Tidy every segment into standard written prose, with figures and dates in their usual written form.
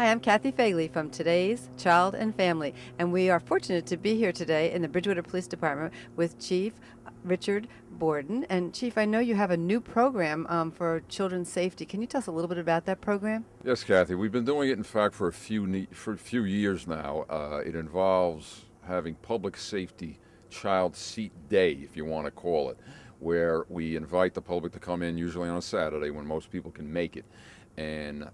Hi, I'm Kathy Feigley from Today's Child and Family, and we are fortunate to be here today in the Bridgewater Police Department with Chief Richard Borden. And Chief, I know you have a new program for children's safety. Can you tell us a little bit about that program? Yes, Kathy. We've been doing it, in fact, for a few years now. It involves having public safety child seat day, if you want to call it, where we invite the public to come in, usually on a Saturday when most people can make it, and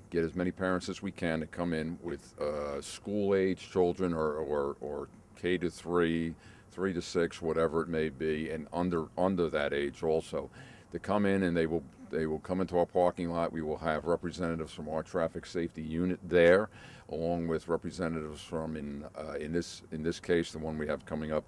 get as many parents as we can to come in with school-age children or K to 3, 3 to 6, whatever it may be, and under that age also, to come in, and they will come into our parking lot. We will have representatives from our traffic safety unit there, along with representatives from in this case, the one we have coming up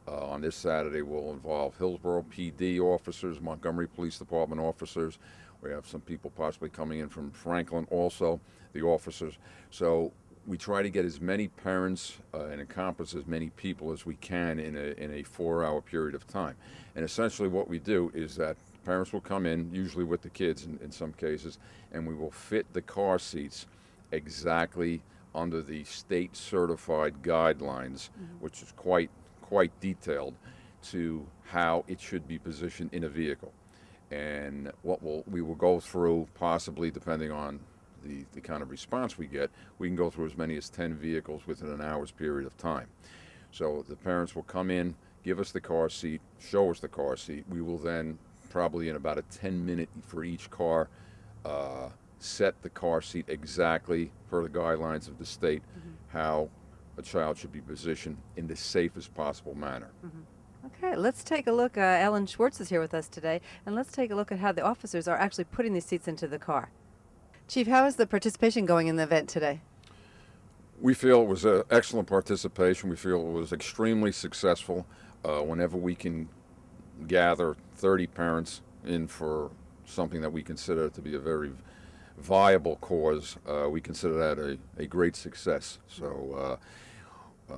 on this Saturday will involve Hillsborough PD officers, Montgomery Police Department officers. We have some people possibly coming in from Franklin also, the officers. So we try to get as many parents and encompass as many people as we can in a 4-hour period of time. And essentially what we do is that parents will come in, usually with the kids in some cases, and we will fit the car seats exactly under the state certified guidelines, which is quite detailed, to how it should be positioned in a vehicle. And we will go through, possibly depending on the kind of response we get, we can go through as many as 10 vehicles within an hour's period of time. So the parents will come in, give us the car seat, show us the car seat. We will then, probably in about a 10-minute for each car, set the car seat exactly per the guidelines of the state, how a child should be positioned in the safest possible manner. Okay, let's take a look. Ellen Schwartz is here with us today, and let's take a look at how the officers are actually putting these seats into the car. Chief, how is the participation going in the event today? We feel it was an excellent participation. We feel it was extremely successful. Whenever we can gather 30 parents in for something that we consider to be a very viable cause, we consider that a great success. So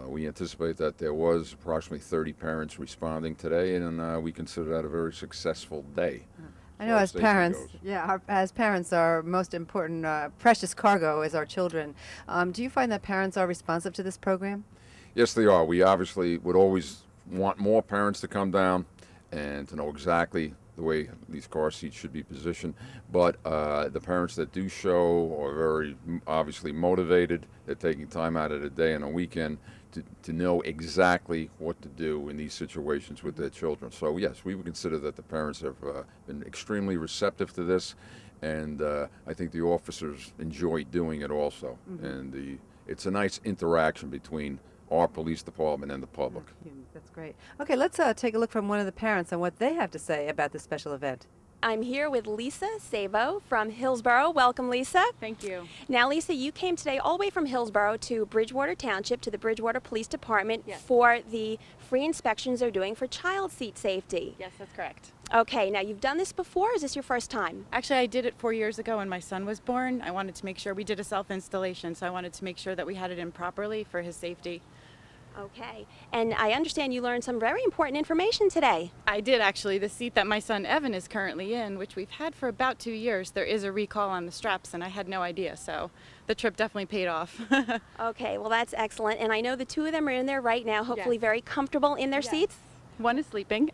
we anticipate that there was approximately 30 parents responding today, and we consider that a very successful day. I know as parents, as parents, our most important precious cargo is our children. Do you find that parents are responsive to this program? Yes, they are. We obviously would always want more parents to come down and to know exactly the way these car seats should be positioned. But the parents that do show are very obviously motivated. They're taking time out of the day and a weekend to know exactly what to do in these situations with their children. So yes, we would consider that the parents have been extremely receptive to this, and I think the officers enjoy doing it also. And it's a nice interaction between our police department and the public. That's great. Okay, let's take a look from one of the parents on what they have to say about this special event. I'm here with Lisa Sabo from Hillsborough. Welcome, Lisa. Thank you. Now, Lisa, you came today all the way from Hillsborough to Bridgewater Township, to the Bridgewater Police Department, for the free inspections they're doing for child seat safety. Yes, that's correct. Okay, now you've done this before, or is this your first time? Actually, I did it 4 years ago when my son was born. I wanted to make sure we did a self-installation, so I wanted to make sure that we had it in properly for his safety. Okay, and I understand you learned some very important information today. I did, actually. The seat that my son Evan is currently in, which we've had for about 2 years, there is a recall on the straps, and I had no idea, so the trip definitely paid off. Okay, well, that's excellent, and I know the two of them are in there right now, hopefully very comfortable in their seats. One is sleeping,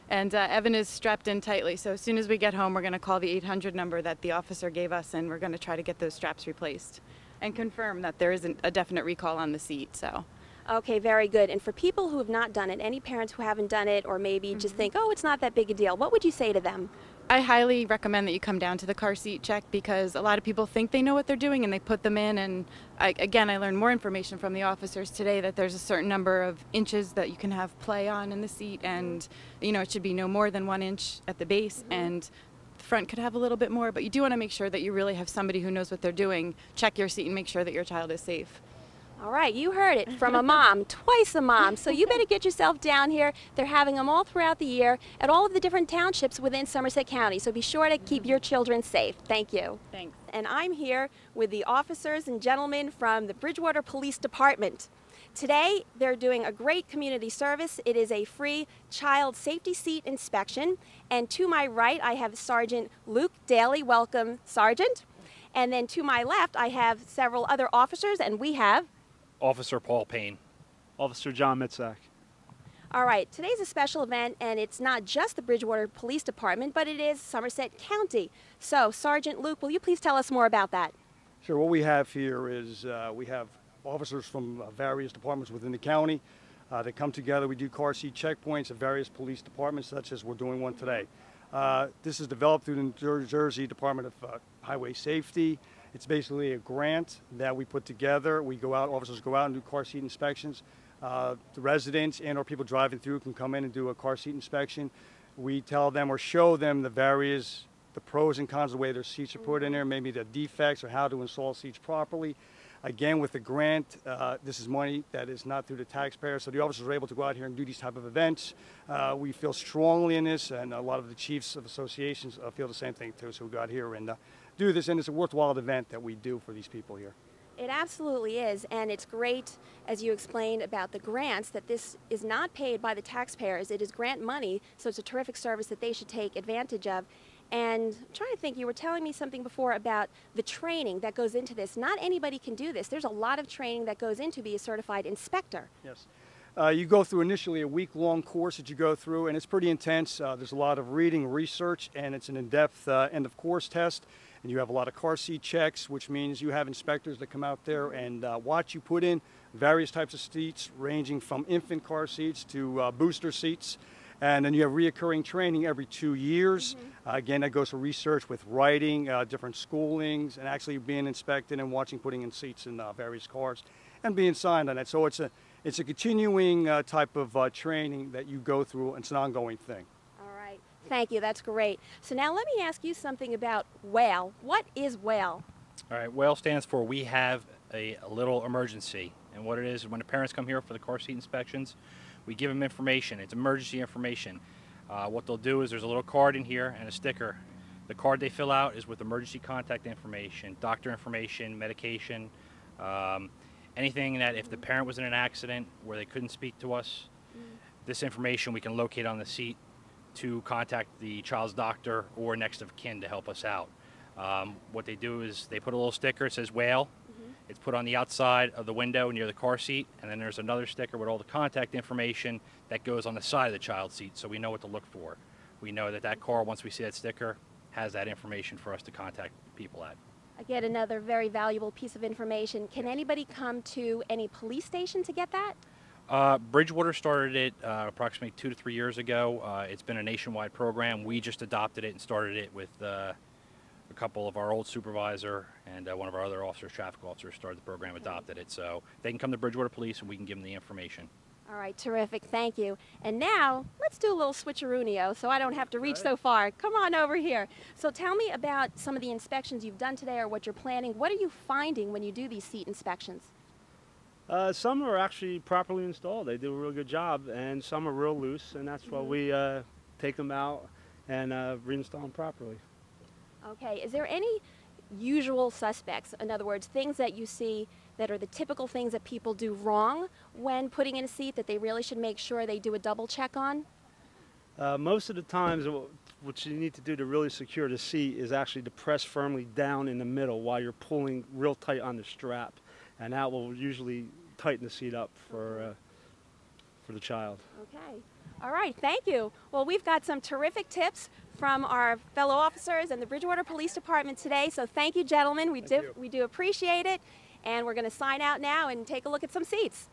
and Evan is strapped in tightly, so as soon as we get home, we're going to call the 800 number that the officer gave us, and we're going to try to get those straps replaced and confirm that there isn't a definite recall on the seat. So. Okay, very good. And for people who have not done it, any parents who haven't done it or maybe just think, oh, it's not that big a deal, what would you say to them? I highly recommend that you come down to the car seat check, because a lot of people think they know what they're doing and they put them in. And I learned more information from the officers today that there's a certain number of inches that you can have play on in the seat, and it should be no more than 1 inch at the base, and the front could have a little bit more, but you do want to make sure that you really have somebody who knows what they're doing check your seat and make sure that your child is safe. All right, you heard it from a mom, twice a mom. So you better get yourself down here. They're having them all throughout the year at all of the different townships within Somerset County. So be sure to keep your children safe. Thank you. Thanks. And I'm here with the officers and gentlemen from the Bridgewater Police Department. Today, they're doing a great community service. It is a free child safety seat inspection. And to my right, I have Sergeant Luke Daly. Welcome, Sergeant. And then to my left, I have several other officers, and we have... Officer Paul Payne. Officer John Mitzak. All right, today's a special event, and it's not just the Bridgewater Police Department, but it is Somerset County. So, Sergeant Luke, will you please tell us more about that? Sure, what we have here is we have officers from various departments within the county. They come together, we do car seat checkpoints at various police departments, such as we're doing one today. This is developed through the New Jersey Department of Highway Safety. It's basically a grant that we put together. We go out, officers go out and do car seat inspections. The residents and or people driving through can come in and do a car seat inspection. We tell them or show them the pros and cons of the way their seats are put in there, maybe the defects or how to install seats properly. Again, with the grant, this is money that is not through the taxpayer, so the officers are able to go out here and do these type of events. We feel strongly in this, and a lot of the chiefs of associations feel the same thing too, so we go out here and do this, and it's a worthwhile event that we do for these people here. It absolutely is, and it's great, as you explained about the grants, that this is not paid by the taxpayers. It is grant money, so it's a terrific service that they should take advantage of. And I'm trying to think, you were telling me something before about the training that goes into this. Not anybody can do this. There's a lot of training that goes into be a certified inspector. Yes. You go through initially a week-long course that you go through, and it's pretty intense. There's a lot of reading, research, and it's an in-depth end-of-course test. And you have a lot of car seat checks, which means you have inspectors that come out there and watch you put in various types of seats, ranging from infant car seats to booster seats. And then you have reoccurring training every 2 years. Again, that goes for research with writing, different schoolings, and actually being inspected and watching putting in seats in various cars and being signed on it. So it's a continuing type of training that you go through. It's an ongoing thing. Thank you, that's great. So now let me ask you something about WHALE. What is WHALE? All right, WHALE stands for We Have a Little Emergency. And what it is when the parents come here for the car seat inspections, we give them information. It's emergency information. What they'll do is there's a little card in here and a sticker. The card they fill out is with emergency contact information, doctor information, medication, anything that if the parent was in an accident where they couldn't speak to us, this information we can locate on the seat to contact the child's doctor or next of kin to help us out. What they do is they put a little sticker, it says WHALE. It's put on the outside of the window near the car seat, and then there's another sticker with all the contact information that goes on the side of the child's seat, so we know what to look for. We know that that car, once we see that sticker, has that information for us to contact people at. Again, another very valuable piece of information. Can anybody come to any police station to get that? Bridgewater started it approximately 2 to 3 years ago. It's been a nationwide program. We just adopted it and started it with a couple of our old supervisor and one of our other officers, traffic officers, started the program, adopted it. So they can come to Bridgewater Police and we can give them the information. All right, terrific, thank you. And now, let's do a little switcheroonio so I don't have to reach so far. Come on over here. So tell me about some of the inspections you've done today or what you're planning. What are you finding when you do these seat inspections? Some are actually properly installed. They do a real good job, and some are real loose, and that's why we take them out and reinstall them properly. Okay, is there any usual suspects, in other words, things that you see that are the typical things that people do wrong when putting in a seat that they really should make sure they do a double check on? Most of the times what you need to do to really secure the seat is actually to press firmly down in the middle while you're pulling real tight on the strap, and that will usually tighten the seat up for the child. Okay. All right, thank you. Well, we've got some terrific tips from our fellow officers and the Bridgewater Police Department today, so thank you, gentlemen. We do appreciate it, and we're going to sign out now and take a look at some seats.